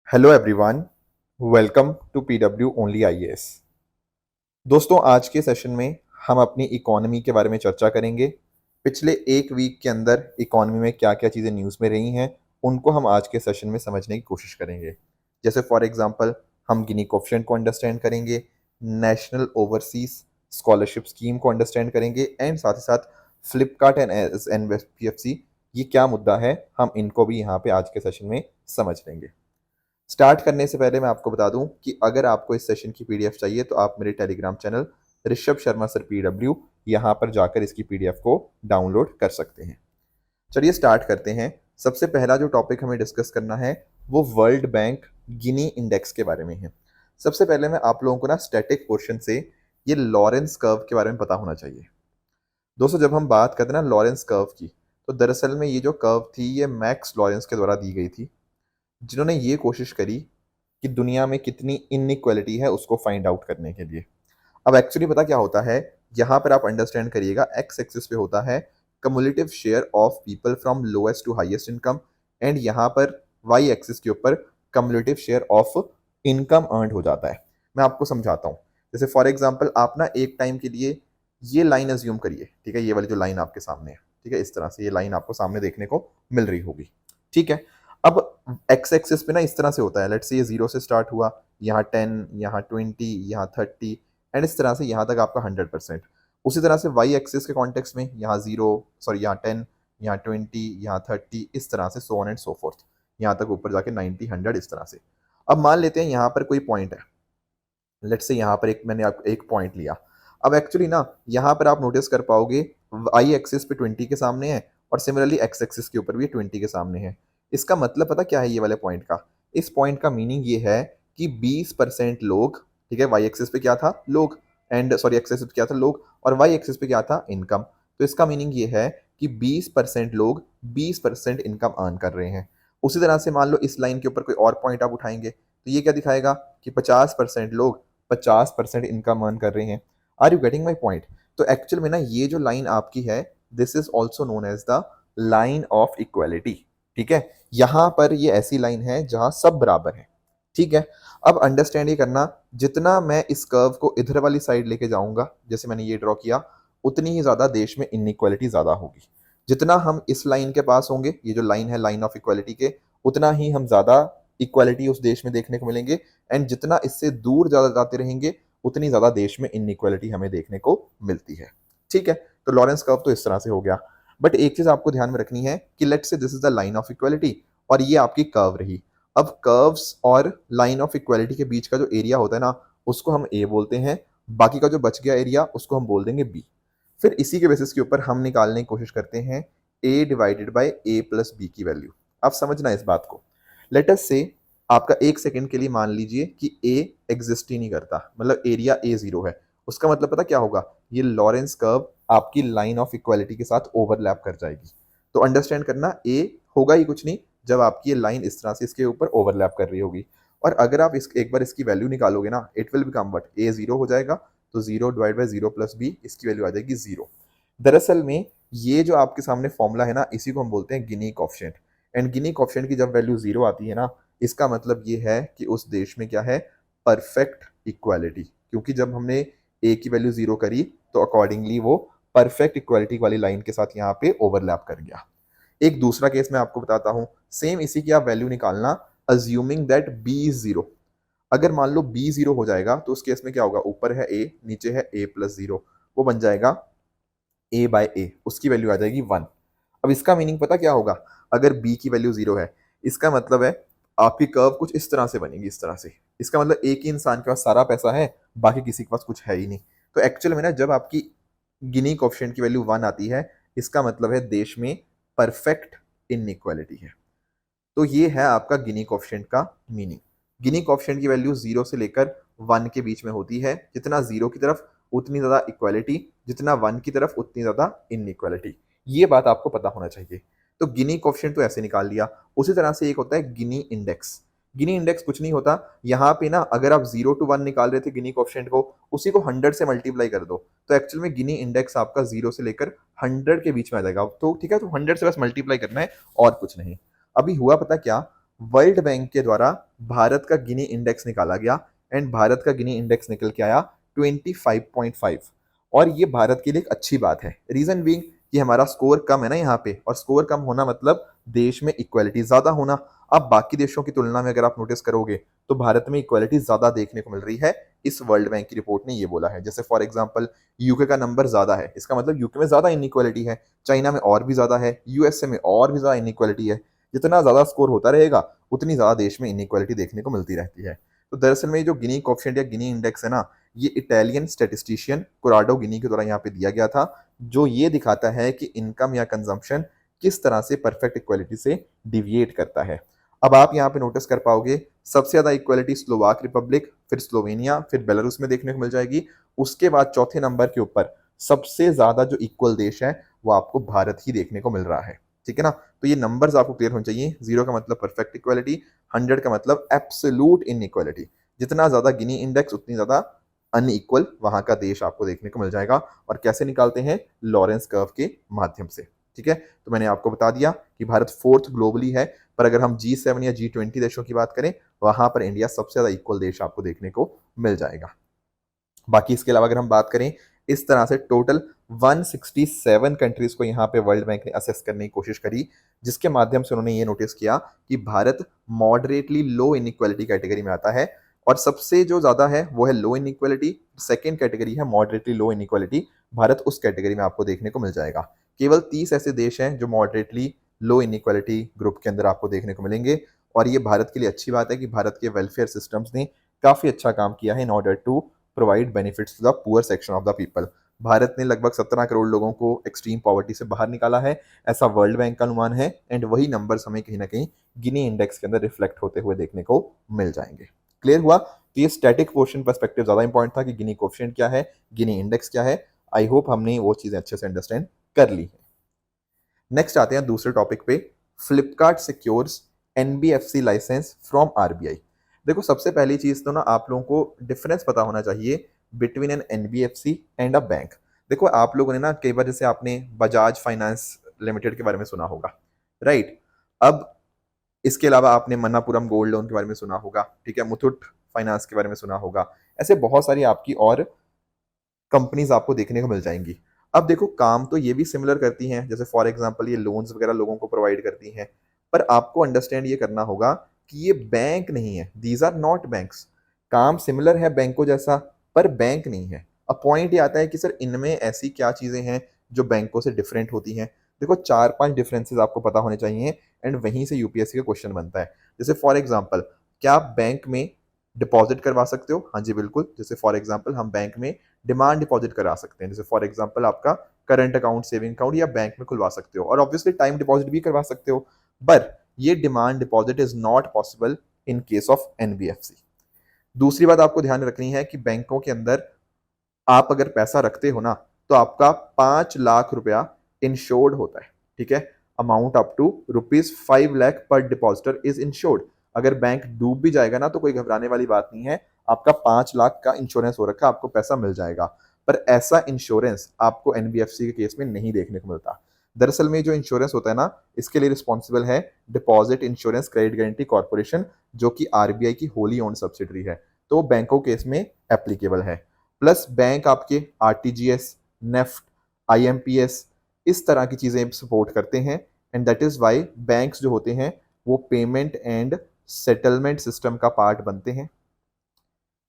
Hello everyone, welcome to PW only IAS. दोस्तों, आज के सेशन में हम अपनी इकोनॉमी के बारे में चर्चा करेंगे। पिछले एक वीक के अंदर इकोनॉमी में क्या क्या चीज़ें न्यूज़ में रही हैं, उनको हम आज के सेशन में समझने की कोशिश करेंगे। जैसे फॉर एग्जांपल हम गिनी कोएफिशिएंट को अंडरस्टैंड करेंगे, नेशनल ओवरसीज स्कॉलरशिप स्कीम को अंडरस्टैंड करेंगे एंड साथ ही साथ फ्लिपकार्ट एंड एनबीएफसी, ये क्या मुद्दा है, हम इनको भी यहाँ पे आज के सेशन में समझ लेंगे। स्टार्ट करने से पहले मैं आपको बता दूं कि अगर आपको इस सेशन की पीडीएफ चाहिए तो आप मेरे Telegram channel Rishabh Sharma sir PW यहाँ पर जाकर इसकी पीडीएफ को डाउनलोड कर सकते हैं। चलिए स्टार्ट करते हैं। सबसे पहला जो टॉपिक हमें डिस्कस करना है वो वर्ल्ड बैंक गिनी इंडेक्स के बारे में है। सबसे पहले मैं आप लोगों को ना स्टैटिक पोर्शन से ये लॉरेंस कर्व के बारे में पता होना चाहिए। दोस्तों, जब हम बात करते हैं ना लॉरेंस कर्व की, तो दरअसल में ये जो कर्व थी ये मैक्स लॉरेंस के द्वारा दी गई थी, जिन्होंने ये कोशिश करी कि दुनिया में कितनी इनइक्वालिटी है उसको फाइंड आउट करने के लिए। अब एक्चुअली पता क्या होता है, यहाँ पर आप अंडरस्टैंड करिएगा, एक्स एक्सिस पे होता है cumulative share of people from lowest to highest income and यहाँ पर वाई एक्सिस के ऊपर cumulative share of income earn हो जाता है। मैं आपको समझाता हूँ। जैसे फॉर एग्जाम्पल आप ना एक टाइम के लिए ये लाइन अज्यूम करिए, ठीक है, ये वाली जो लाइन आपके सामने है, ठीक है, इस तरह से ये लाइन आपको सामने देखने को मिल रही होगी, ठीक है। अब एक्स एक्सिस पे ना इस तरह से होता है, लेट्स से ये 0 से स्टार्ट हुआ, यहाँ 10, यहाँ 20, यहाँ 30 एंड इस तरह से यहाँ तक आपका 100%। उसी तरह से वाई एक्सिस के कॉन्टेक्स्ट में यहाँ 0, सॉरी यहाँ 10, यहाँ 20, यहाँ 30, इस तरह से so on and so fourth, यहाँ तक ऊपर जाके 90, 100 इस तरह से। अब मान लेते हैं यहाँ पर कोई पॉइंट है, लेट्स से यहाँ पर मैंने एक पॉइंट लिया। अब एक्चुअली ना यहाँ पर आप नोटिस कर पाओगे वाई एक्सिस पे 20 के सामने है और सिमिलरली एक्स एक्सिस के ऊपर भी 20 के सामने है। इसका मतलब पता क्या है ये वाले पॉइंट का? इस पॉइंट का मीनिंग ये है कि 20% लोग, ठीक है, वाई एक्सिस पे क्या था, लोग, एंड सॉरी एक्स एक्सिस पे क्या था, लोग, और वाई एक्सिस पे क्या था, इनकम। तो इसका मीनिंग ये है कि 20% लोग 20% इनकम अर्न कर रहे हैं। उसी तरह से मान लो इस लाइन के ऊपर कोई और पॉइंट आप उठाएंगे तो ये क्या दिखाएगा कि 50% लोग 50% इनकम अर्न कर रहे हैं। Are you getting my point? तो एक्चुअल में ना ये जो लाइन आपकी है, this is also known as the line of equality, ठीक है। यहां पर ये ऐसी लाइन है जहां सब बराबर है, ठीक है। अब अंडरस्टैंड ये करना, जितना मैं इस कर्व को इधर वाली साइड लेके जाऊंगा, जैसे मैंने ये ड्रॉ किया, उतनी ही ज्यादा देश में इनइक्वालिटी ज्यादा होगी। जितना हम इस लाइन के पास होंगे, ये जो लाइन है लाइन ऑफ इक्वालिटी के, उतना ही हम ज्यादा इक्वालिटी उस देश में देखने को मिलेंगे एंड जितना इससे दूर ज्यादा जाते रहेंगे उतनी ज्यादा देश में इनइक्वालिटी हमें देखने को मिलती है, ठीक है। तो लॉरेंस कर्व तो इस तरह से हो गया। बट एक चीज आपको ध्यान में रखनी है कि let's say this is the line of equality और ये आपकी कर्व रही। अब कर्व्स और लाइन ऑफ इक्वालिटी के बीच का जो एरिया होता है ना, उसको हम ए बोलते हैं, बाकी का जो बच गया एरिया उसको हम बोल देंगे बी। फिर इसी के बेसिस के ऊपर हम निकालने की कोशिश करते हैं a divided by a plus b की वैल्यू। आप समझना इस बात को। लेट अस से आपका एक सेकंड के लिए मान लीजिए कि ए एग्जिस्ट ही नहीं करता, मतलब एरिया ए 0 है। उसका मतलब पता क्या होगा, ये लॉरेंस कर्व आपकी लाइन ऑफ इक्वालिटी के साथ ओवरलैप कर जाएगी। तो अंडरस्टैंड करना, ए होगा ही कुछ नहीं जब आपकी ये लाइन इस तरह से इसके ऊपर ओवरलैप कर रही होगी। और अगर आप एक बार इसकी वैल्यू निकालोगे ना, इट विल बिकम व्हाट, ए 0 हो जाएगा, तो 0 डिवाइड बाई 0 प्लस बी, इसकी वैल्यू आ जाएगी 0। दरअसल में ये जो आपके सामने फॉर्मूला है ना, इसी को हम बोलते हैं गिनी कोएफिशिएंट। एंड गिनी कोएफिशिएंट की जब वैल्यू 0 आती है ना, इसका मतलब ये है कि उस देश में क्या है, परफेक्ट इक्वालिटी। क्योंकि जब हमने ए की वैल्यू 0 करी तो अकॉर्डिंगली वो परफेक्ट इक्वालिटी वाली लाइन के साथ यहाँ पे ओवरलैप कर गया। एक दूसरा केस मैं आपको बताता हूँ, सेम इसी की आप वैल्यू निकालना, अज्यूमिंग दैट बी इज 0। अगर मान लो बी 0 हो जाएगा तो उस केस में क्या होगा, ऊपर है ए, नीचे है ए प्लस 0, वो बन जाएगा ए बाय ए, उसकी वैल्यू आ जाएगी 1। अब इसका मीनिंग पता क्या होगा, अगर बी की वैल्यू 0 है, इसका मतलब है आपकी कर्व कुछ इस तरह से बनेगी, इस तरह से। इसका मतलब एक ही इंसान के पास सारा पैसा है, बाकी किसी के पास कुछ है ही नहीं। तो एक्चुअल में ना जब आपकी गिनी कोएफिशिएंट की वैल्यू 1 आती है, इसका मतलब है देश में परफेक्ट इनइक्वालिटी है। तो ये है आपका गिनी कोएफिशिएंट का मीनिंग। गिनी कोएफिशिएंट की वैल्यू 0 से लेकर 1 के बीच में होती है। जितना 0 की तरफ उतनी ज्यादा इक्वालिटी, जितना 1 की तरफ उतनी ज्यादा इनइक्वालिटी। ये बात आपको पता होना चाहिए। तो गिनी कोएफिशिएंट तो ऐसे निकाल लिया। उसी तरह से एक होता है गिनी इंडेक्स। गिनी इंडेक्स कुछ नहीं होता, यहाँ पे ना अगर आप 0 to 1 निकाल रहे थे गिनी कोएफिशिएंट को, उसी को 100 से मल्टीप्लाई कर दो, तो एक्चुअल में गिनी इंडेक्स आपका 0 से लेकर 100 के बीच में आ जाएगा। तो ठीक है, तो 100 से बस मल्टीप्लाई करना है और कुछ नहीं। अभी हुआ पता क्या, वर्ल्ड बैंक के द्वारा भारत का गिनी इंडेक्स निकाला गया एंड भारत का गिनी इंडेक्स निकल के आया 25.5। और ये भारत के लिए एक अच्छी बात है। रीजन बीइंग कि हमारा स्कोर कम है ना यहाँ पे, और स्कोर कम होना मतलब देश में इक्वालिटी ज्यादा होना। अब बाकी देशों की तुलना में अगर आप नोटिस करोगे तो भारत में इक्वालिटी ज्यादा देखने को मिल रही है। इस वर्ल्ड बैंक की रिपोर्ट ने ये बोला है। जैसे फॉर एग्जांपल यूके का नंबर ज्यादा है, इसका मतलब यूके में ज्यादा इनइक्वालिटी है, चाइना में और भी ज्यादा है, यूएसए में और भी ज्यादा इनइक्वालिटी है। जितना ज्यादा स्कोर होता रहेगा उतनी ज्यादा देश में इनइक्वालिटी देखने को मिलती रहती है। तो दरअसल में जो गिनी कोएफिशिएंट या गिनी इंडेक्स है ना, ये इटालियन स्टैटिस्टिशियन कोराडो गिनी के द्वारा यहाँ पे दिया गया था, जो ये दिखाता है कि इनकम या कंजम्पशन किस तरह से परफेक्ट इक्वालिटी से डिविएट करता है। अब आप यहाँ पे नोटिस कर पाओगे सबसे ज्यादा इक्वालिटी स्लोवाक रिपब्लिक, फिर स्लोवेनिया, फिर बेलारूस में देखने को मिल जाएगी। उसके बाद चौथे नंबर के ऊपर सबसे ज्यादा जो इक्वल देश है वो आपको भारत ही देखने को मिल रहा है। ठीक है ना। तो ये नंबर्स आपको क्लियर होने चाहिए। 0 का मतलब परफेक्ट इक्वालिटी, 100 का मतलब एब्सोल्यूट इनइक्वालिटी। जितना ज्यादा गिनी इंडेक्स उतनी ज्यादा अनइक्वल वहां का देश आपको देखने को मिल जाएगा। और कैसे निकालते हैं? लॉरेंस कर्व के माध्यम से। ठीक है। तो मैंने आपको बता दिया कि भारत फोर्थ ग्लोबली है, पर अगर हम G7 या G20 देशों की बात करें वहां पर इंडिया सबसे ज्यादा इक्वल देश आपको देखने को मिल जाएगा। बाकी इसके अलावा अगर हम बात करें, इस तरह से टोटल 167 कंट्रीज को यहाँ पे वर्ल्ड बैंक ने असेस करने की कोशिश करी, जिसके माध्यम से उन्होंने ये नोटिस किया कि भारत मॉडरेटली लो इनइक्वालिटी कैटेगरी में आता है। और सबसे जो ज्यादा है वो है लो इनइक्वालिटी, सेकेंड कैटेगरी है मॉडरेटली लो इनइक्वालिटी, भारत उस कैटेगरी में आपको देखने को मिल जाएगा। केवल 30 ऐसे देश हैं जो मॉडरेटली लो इनइक्वालिटी ग्रुप के अंदर आपको देखने को मिलेंगे। और ये भारत के लिए अच्छी बात है कि भारत के वेलफेयर सिस्टम्स ने काफी अच्छा काम किया है in order to provide benefits to the poor section of the people. Bharat ने लगभग 17 करोड़ लोगों को एक्सट्रीम पॉवर्टी से बाहर निकाला है, ऐसा वर्ल्ड बैंक का अनुमान है। एंड वही नंबर्स हमें कहीं ना कहीं गिनी इंडेक्स के अंदर रिफ्लेक्ट होते हुए देखने को मिल जाएंगे। क्लियर हुआ? तो ये स्टैटिक पोर्शन पर्सपेक्टिव ज्यादा इंपॉर्टेंट था कि गिनी कोएफिशिएंट क्या है, गिनी इंडेक्स क्या है। आई होप हमने वो चीजें अच्छे से अंडरस्टैंड कर ली है। नेक्स्ट आते हैं दूसरे टॉपिक पे। Flipkart secures NBFC licence from RBI. देखो सबसे पहली चीज तो ना आप लोगों को डिफरेंस पता होना चाहिए between an NBFC and a bank. देखो आप लोगों ने ना कई बार जैसे आपने बजाज फाइनेंस लिमिटेड के बारे में सुना होगा, राइट। अब इसके अलावा आपने मन्नापुरम गोल्ड लोन के बारे में सुना होगा, ठीक है, मुथूट फाइनेंस के बारे में सुना होगा। ऐसे बहुत सारी आपकी और कंपनीज आपको देखने को मिल जाएंगी। अब देखो काम तो ये भी सिमिलर करती हैं, जैसे फॉर एग्जांपल ये लोन्स वगैरह लोगों को प्रोवाइड करती हैं, पर आपको अंडरस्टैंड ये करना होगा कि ये बैंक नहीं है। These are not banks. काम सिमिलर है बैंकों जैसा, पर बैंक नहीं है। अब पॉइंट ये आता है कि सर इनमें ऐसी क्या चीजें हैं जो बैंकों से डिफरेंट होती हैं। देखो 4-5 डिफरेंसेस आपको पता होने चाहिए एंड वहीं से यूपीएससी का क्वेश्चन बनता है। जैसे फॉर एग्जाम्पल, क्या आप बैंक में डिपॉजिट करवा सकते हो? हाँ जी बिल्कुल। जैसे फॉर एग्जाम्पल हम बैंक में डिमांड डिपॉजिट करा सकते हैं, जैसे फॉर एग्जांपल आपका करंट अकाउंट, सेविंग अकाउंट या बैंक में खुलवा सकते हो। और ऑब्वियसली टाइम डिपॉजिट भी करवा सकते हो, पर ये demand deposit is not possible in case of NBFC. दूसरी बात आपको ध्यान रखनी है कि बैंकों के अंदर आप अगर पैसा रखते हो ना तो आपका 5 लाख रुपया इंश्योर्ड होता है। ठीक है। अमाउंट अप टू ₹5 लाख पर डिपॉजिटर इज इंश्योर्ड। अगर बैंक डूब भी जाएगा ना तो कोई घबराने वाली बात नहीं है, आपका 5 लाख का इंश्योरेंस हो रखा है, आपको पैसा मिल जाएगा। पर ऐसा इंश्योरेंस आपको एनबीएफसी के केस में नहीं देखने को मिलता। दरअसल में जो इंश्योरेंस होता है ना, इसके लिए रिस्पॉन्सिबल है deposit insurance credit guarantee corporation, जो कि आरबीआई की होली ओन्ड सब्सिडरी है। तो बैंकों केस में एप्लीकेबल है। प्लस बैंक आपके आरटीजीएस, नेफ्ट, आईएमपीएस इस तरह की चीजें सपोर्ट करते हैं। And that is why banks जो होते हैं वो पेमेंट एंड सेटलमेंट सिस्टम का पार्ट बनते हैं,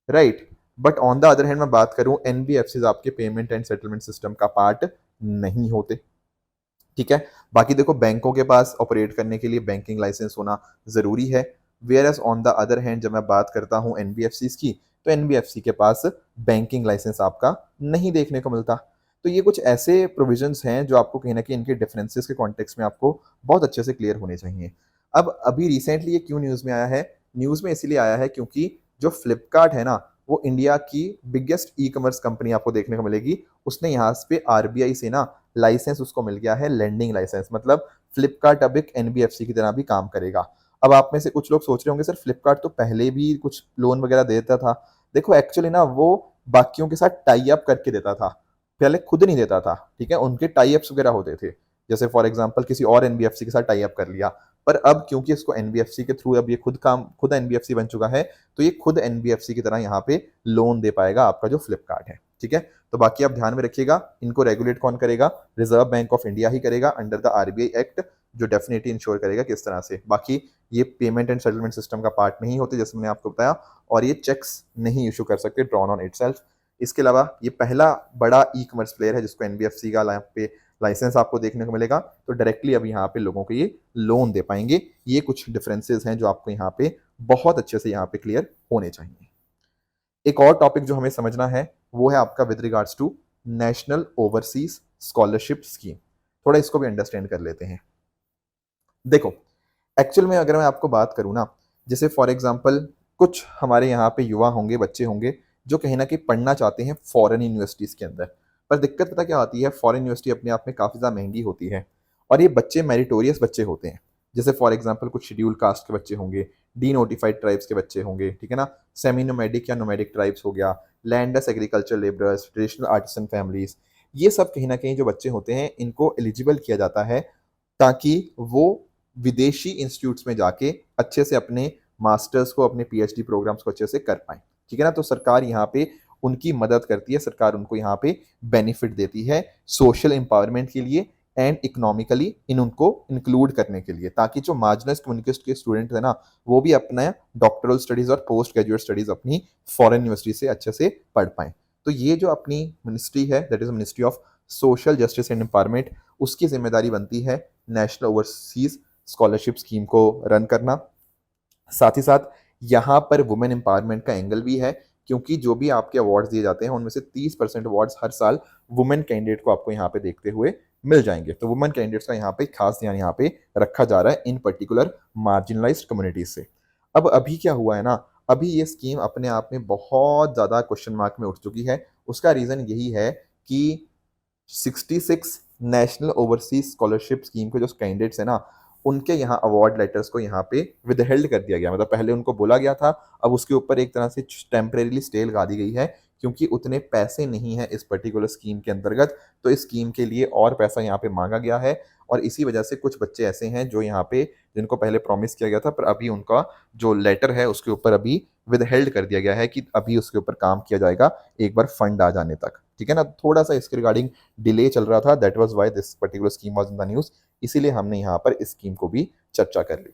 right. But on the other hand मैं बात करूं, एनबीएफसी आपके पेमेंट एंड सेटलमेंट सिस्टम का पार्ट नहीं होते। ठीक है। बाकी देखो बैंकों के पास ऑपरेट करने के लिए बैंकिंग लाइसेंस होना जरूरी है। Whereas on the other hand जब मैं बात करता हूं एनबीएफसी की, तो एनबीएफसी के पास बैंकिंग लाइसेंस आपका नहीं देखने को मिलता। तो ये कुछ ऐसे प्रोविजंस हैं जो आपको कहीं ना कहीं इनके डिफरेंसेस के कॉन्टेक्स्ट में आपको बहुत अच्छे से क्लियर होने चाहिए। अब अभी रिसेंटली ये क्यों न्यूज में आया है? न्यूज में इसीलिए आया है क्योंकि जो फ्लिपकार्ट है ना, वो इंडिया की बिगेस्ट ई कॉमर्स कंपनी आपको देखने को मिलेगी। उसने यहाँ पे आरबीआई से ना लाइसेंस उसको मिल गया है, लेंडिंग लाइसेंस। मतलब फ्लिपकार्ट अब एक एनबीएफसी की तरह भी काम करेगा। अब आप में से कुछ लोग सोच रहे होंगे सर फ्लिपकार्ट तो पहले भी कुछ लोन वगैरह देता था। देखो एक्चुअली ना वो बाकियों के साथ टाई अप करके देता था, पहले खुद नहीं देता था। ठीक है, उनके टाई अप्स वगैरह होते थे। जैसे फॉर एग्जांपल किसी और एनबीएफसी के साथ टाई अप कर लिया, पर अब क्योंकि इसको एनबीएफसी के थ्रू अब ये खुद एनबीएफसी बन चुका है, तो ये खुद एनबीएफसी की तरह यहाँ पे लोन दे पाएगा आपका जो फ्लिपकार्ट है। ठीक है, तो बाकी आप ध्यान में रखिएगा, इनको रेगुलेट कौन करेगा? रिजर्व बैंक ऑफ इंडिया ही करेगा अंडर द आरबीआई एक्ट, जो डेफिनेटली इंश्योर करेगा किस तरह से। बाकी ये पेमेंट एंड सेटलमेंट सिस्टम का पार्ट नहीं होते, जैसे मैंने आपको बताया, और ये चेक्स नहीं इशू कर सकते ड्रॉन ऑन इटसेल्फ। इसके अलावा ये पहला बड़ा ई कॉमर्स प्लेयर है जिसको एनबीएफसी का यहाँ पे लाइसेंस आपको देखने को मिलेगा, तो डायरेक्टली अब यहाँ पे लोगों को ये लोन दे पाएंगे। ये कुछ डिफरेंसेस हैं जो आपको यहाँ पे बहुत अच्छे से यहाँ पे क्लियर होने चाहिए। एक और टॉपिक जो हमें समझना है वो है आपका with regards to national overseas scholarship scheme. थोड़ा इसको भी अंडरस्टैंड कर लेते हैं। देखो, एक्चुअल में अगर मैं आपको बात करूँ ना, जैसे फॉर एग्जांपल कुछ हमारे यहाँ पे युवा होंगे, बच्चे होंगे जो कहीं ना कहीं पढ़ना चाहते हैं फॉरेन यूनिवर्सिटीज़ के अंदर, पर दिक्कत पता क्या आती है? फॉरेन यूनिवर्सिटी अपने आप में काफ़ी ज़्यादा महंगी होती है, और ये बच्चे मेरिटोरियस बच्चे होते हैं। जैसे फॉर एग्जांपल कुछ शेड्यूल कास्ट के बच्चे होंगे, डी नोटिफाइड ट्राइब्स के बच्चे होंगे, ठीक है ना, सेमी नोमैडिक या नोमैडिक ट्राइब्स हो गया, landless agriculture labourers, traditional artisan families, ये सब कहीं ना कहीं जो बच्चे होते हैं इनको एलिजिबल किया जाता है ताकि वो विदेशी इंस्टीट्यूट्स में जाके अच्छे से अपने मास्टर्स को, अपने पीएचडी प्रोग्राम्स को अच्छे से कर पाएं। ठीक है ना, तो सरकार यहाँ पे उनकी मदद करती है, सरकार उनको यहाँ पे बेनिफिट देती है सोशल एम्पावरमेंट के लिए एंड इकोनॉमिकली इन उनको इंक्लूड करने के लिए, ताकि जो मार्जिनलाइज्ड कम्युनिटीज के स्टूडेंट है ना, वो भी अपना डॉक्टरल स्टडीज और पोस्ट ग्रेजुएट स्टडीज अपनी फॉरेन यूनिवर्सिटी से अच्छे से पढ़ पाएं। तो ये जो अपनी मिनिस्ट्री है, that is ministry of social justice and empowerment, उसकी जिम्मेदारी बनती है नेशनल ओवरसीज स्कॉलरशिप स्कीम को रन करना। साथ ही साथ यहाँ पर वुमेन एम्पावरमेंट का एंगल भी है, क्योंकि जो भी आपके अवार्ड्स दिए जाते हैं उनमें से 30% अवार्ड्स हर साल वुमेन कैंडिडेट को आपको यहाँ पे देखते हुए मिल जाएंगे। तो वुमेन कैंडिडेट्स का यहाँ पे खास ध्यान यहाँ पे रखा जा रहा है इन पर्टिकुलर मार्जिनलाइज्ड कम्युनिटीज से। अब अभी क्या हुआ है ना, अभी ये स्कीम अपने आप में बहुत ज़्यादा क्वेश्चन मार्क में उठ चुकी है। उसका रीज़न यही है कि 66 नेशनल ओवरसीज स्कॉलरशिप स्कीम के जो कैंडिडेट्स हैं ना, उनके यहाँ अवार्ड लेटर्स को यहाँ पे विदहेल्ड कर दिया गया। मतलब पहले उनको बोला गया था, अब उसके ऊपर एक तरह से टेम्परेरीली स्टे लगा दी गई है, क्योंकि उतने पैसे नहीं है इस पर्टिकुलर स्कीम के अंतर्गत, तो इस स्कीम के लिए और पैसा यहाँ पे मांगा गया है। और इसी वजह से कुछ बच्चे ऐसे हैं जो यहाँ पे, जिनको पहले प्रॉमिस किया गया था, पर अभी उनका जो लेटर है उसके ऊपर अभी विदहेल्ड कर दिया गया है कि अभी उसके ऊपर काम किया जाएगा एक बार फंड आ जाने तक। ठीक है ना, थोड़ा सा इसके रिगार्डिंग डिले चल रहा था, that was why this particular scheme was in the news, इसीलिए हमने यहाँ पर इस स्कीम को भी चर्चा कर ली।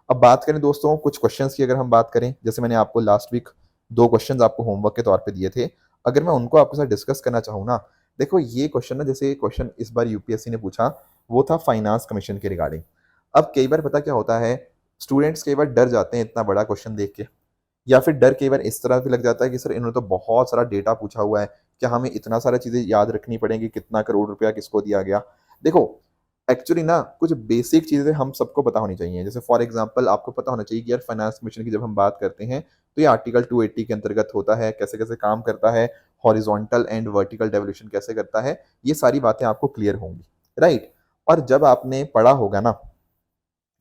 अब बात करें दोस्तों कुछ क्वेश्चंस की, अगर हम बात करें, जैसे मैंने आपको लास्ट वीक 2 क्वेश्चंस आपको होमवर्क के तौर पे दिए थे, अगर मैं उनको आपके साथ डिस्कस करना चाहूँ ना, देखो ये क्वेश्चन ना, जैसे क्वेश्चन इस बार यूपीएससी ने पूछा वो था फाइनेंस कमीशन के रिगार्डिंग। अब कई बार पता क्या होता है, स्टूडेंट्स कई बार डर जाते हैं इतना बड़ा क्वेश्चन देख के, या फिर डर कई बार इस तरह भी लग जाता है कि सर इन्होंने तो बहुत सारा डेटा पूछा हुआ है, क्या हमें इतना सारा चीज़ें याद रखनी पड़ेंगी, कितना करोड़ रुपया किसको दिया गया। देखो, एक्चुअली ना कुछ बेसिक चीज़ें हम सबको पता होनी चाहिए। जैसे फॉर एग्जांपल आपको पता होना चाहिए कि यार फाइनेंस कमीशन की जब हम बात करते हैं तो ये आर्टिकल 280 के अंतर्गत होता है, कैसे कैसे काम करता है, हॉरिजॉन्टल एंड वर्टिकल डेवल्यूशन कैसे करता है, ये सारी बातें आपको क्लियर होंगी, राइट। और जब आपने पढ़ा होगा ना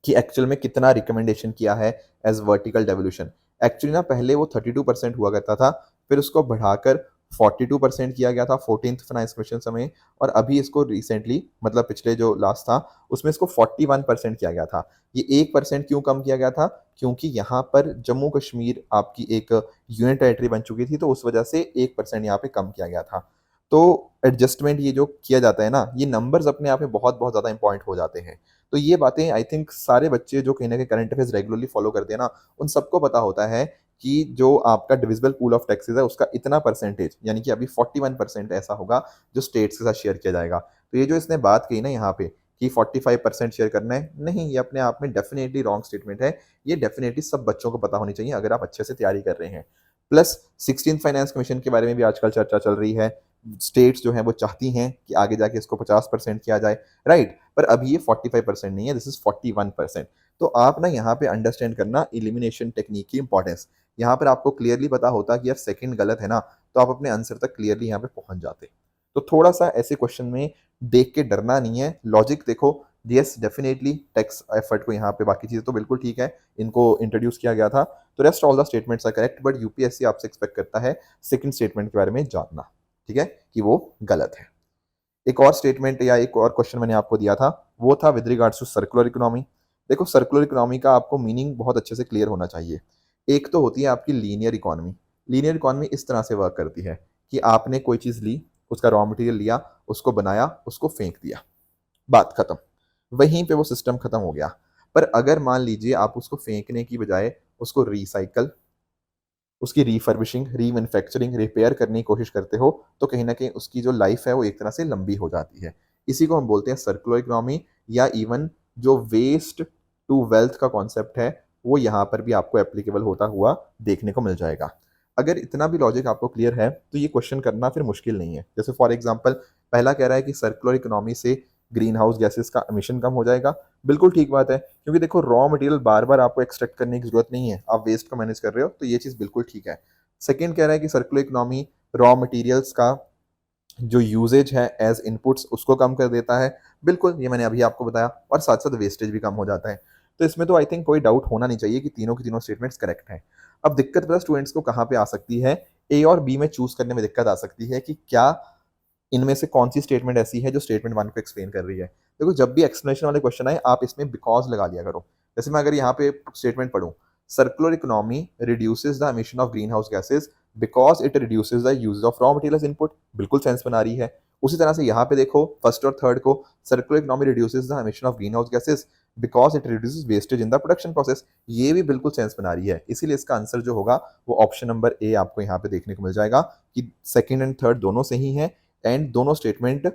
कि एक्चुअल में कितना रिकमेंडेशन किया है एज वर्टिकल डेवोल्यूशन, एक्चुअली ना पहले वो 32% हुआ करता था, फिर उसको बढ़ाकर 42% किया गया था 14th फाइनेंस कमीशन समय, और अभी इसको रिसेंटली, मतलब पिछले जो लास्ट था उसमें इसको 41% किया गया था। ये 1% क्यों कम किया गया था? क्योंकि यहाँ पर जम्मू कश्मीर आपकी एक यूनियन टेरिटरी बन चुकी थी, तो उस वजह से 1% यहाँ पे कम किया गया था। तो एडजस्टमेंट ये जो किया जाता है ना, ये नंबर्स अपने आप में बहुत बहुत ज़्यादा इंपॉर्टेंट हो जाते हैं। तो ये बातें आई थिंक सारे बच्चे जो कहीं ना कहीं करंट अफेयर्स रेगुलरली फॉलो करते हैं ना, उन सबको पता होता है कि जो आपका डिविजिबल पूल ऑफ टैक्सेस है उसका इतना परसेंटेज, यानी कि अभी 41% ऐसा होगा जो स्टेट्स के साथ शेयर किया जाएगा। तो ये जो इसने बात कही ना यहाँ पे कि 45% शेयर करना है, नहीं, ये अपने आप में डेफिनेटली रॉन्ग स्टेटमेंट है। ये डेफिनेटली सब बच्चों को पता होनी चाहिए अगर आप अच्छे से तैयारी कर रहे हैं। प्लस 16th फाइनेंस कमीशन के बारे में भी आजकल चर्चा चल रही है। स्टेट्स जो हैं वो चाहती हैं कि आगे जाके इसको 50% किया जाए, राइट, पर अभी ये 45% नहीं है, दिस इज 41%। तो आप ना यहाँ पे अंडरस्टैंड करना इलिमिनेशन टेक्निक की इंपॉर्टेंस। यहाँ पर आपको क्लियरली पता होता कि यार सेकंड गलत है ना, तो आप अपने आंसर तक क्लियरली यहाँ पे पहुंच जाते। तो थोड़ा सा ऐसे क्वेश्चन में देख के डरना नहीं है, लॉजिक देखो। यस डेफिनेटली टैक्स एफर्ट को यहाँ पे, बाकी चीज़ें तो बिल्कुल ठीक है, इनको इंट्रोड्यूस किया गया था, तो rest all the statements are correct, but UPSC आपसे एक्सपेक्ट करता है सेकंड स्टेटमेंट के बारे में जानना, ठीक है, कि वो गलत है। एक और स्टेटमेंट या एक और क्वेश्चन मैंने आपको दिया था, वो था with regards to circular economy. देखो सर्कुलर इकोनॉमी का आपको मीनिंग बहुत अच्छे से क्लियर होना चाहिए। एक तो होती है आपकी लीनियर इकोनॉमी। लीनियर इकोनॉमी इस तरह से वर्क करती है कि आपने कोई चीज़ ली, उसका रॉ मटेरियल लिया, उसको बनाया, उसको फेंक दिया, बात खत्म। वहीं पे वो सिस्टम खत्म हो गया। पर अगर मान लीजिए आप उसको फेंकने की बजाय उसको रिसाइकल, उसकी रिफर्बिशिंग, रीमैन्युफैक्चरिंग, रिपेयर करने की कोशिश करते हो, तो कहीं न कहीं उसकी जो लाइफ़ है वो एक तरह से लंबी हो जाती है। इसी को हम बोलते हैं सर्कुलर इकोनॉमी, या इवन जो वेस्ट टू वेल्थ का कॉन्सेप्ट है, वो यहाँ पर भी आपको एप्लीकेबल होता हुआ देखने को मिल जाएगा। अगर इतना भी लॉजिक आपको क्लियर है, तो ये क्वेश्चन करना फिर मुश्किल नहीं है। जैसे फॉर एग्ज़ाम्पल पहला कह रहा है कि सर्कुलर इकोनॉमी से ग्रीन हाउस गैसेज़ का एमिशन कम हो जाएगा। बिल्कुल ठीक बात है, क्योंकि देखो रॉ मटेरियल बार-बार आपको एक्सट्रैक्ट करने की ज़रूरत नहीं है, आप वेस्ट को मैनेज कर रहे हो, तो ये चीज़ बिल्कुल ठीक है। सेकंड कह रहा है कि सर्कुलर इकोनॉमी रॉ मटेरियल्स का जो यूसेज है एज़ इनपुट्स उसको कम कर देता है। बिल्कुल, ये मैंने अभी आपको बताया, और साथ-साथ वेस्टेज भी कम हो जाता है। तो इसमें तो आई थिंक कोई डाउट होना नहीं चाहिए कि तीनों की तीनों स्टेटमेंट्स करेक्ट हैं। अब दिक्कत पता है स्टूडेंट्स को कहाँ पे आ सकती है? ए और बी में चूज़ करने में दिक्कत आ सकती है कि क्या इनमें से कौन सी स्टेटमेंट ऐसी है जो स्टेटमेंट 1 को एक्सप्लेन कर रही है। देखो जब भी एक्सप्लेनेशन वाले क्वेश्चन आए आप इसमें बिकॉज़ लगा लिया करो। जैसे मैं अगर यहाँ पे स्टेटमेंट पढूँ, circular economy reduces the emission of greenhouse gases because it reduces the use of raw material as input. बिल्कुल सेंस बना रही है। उसी तरह से यहाँ पे देखो फर्स्ट और थर्ड को, circular economy reduces the emission of greenhouse gases because it reduces wastage in the production process. ये भी बिल्कुल सेंस बना रही है। इसीलिए इसका आंसर जो होगा वो ऑप्शन नंबर ए आपको यहाँ पे देखने को मिल जाएगा कि सेकंड एंड थर्ड दोनों सही हैं, एंड दोनों स्टेटमेंट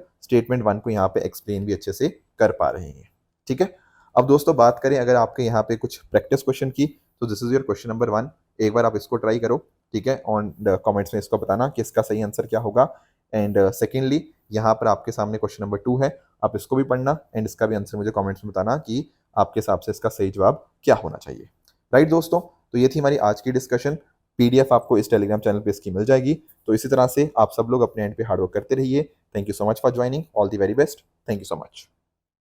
1 को यहाँ पे एक्सप्लेन भी अच्छे से कर पा रहे हैं। ठीक है? अब दोस्तों बात करें अगर आपके यहाँ पे कुछ प्रैक्टिस क्वेश्चन की, तो this is your question number 1। एक बार आप इसको ट्राई करो, ठीक है? ऑन द कमेंट्स में इसको बताना कि इसका सही आंसर क्या होगा। एंड सेकंडली यहाँ पर आपके सामने क्वेश्चन नंबर 2 है, आप इसको भी पढ़ना एंड इसका भी आंसर मुझे कमेंट्स में बताना कि आपके हिसाब से इसका सही जवाब क्या होना चाहिए। राइट दोस्तों? तो ये थी हमारी आज की डिस्कशन। पीडीएफ आपको इस टेलीग्राम चैनल पे इसकी मिल जाएगी। तो इसी तरह से आप सब लोग अपने एंड पे हार्ड वर्क करते रहिए। Thank you so much for joining. All the very best. Thank you so much.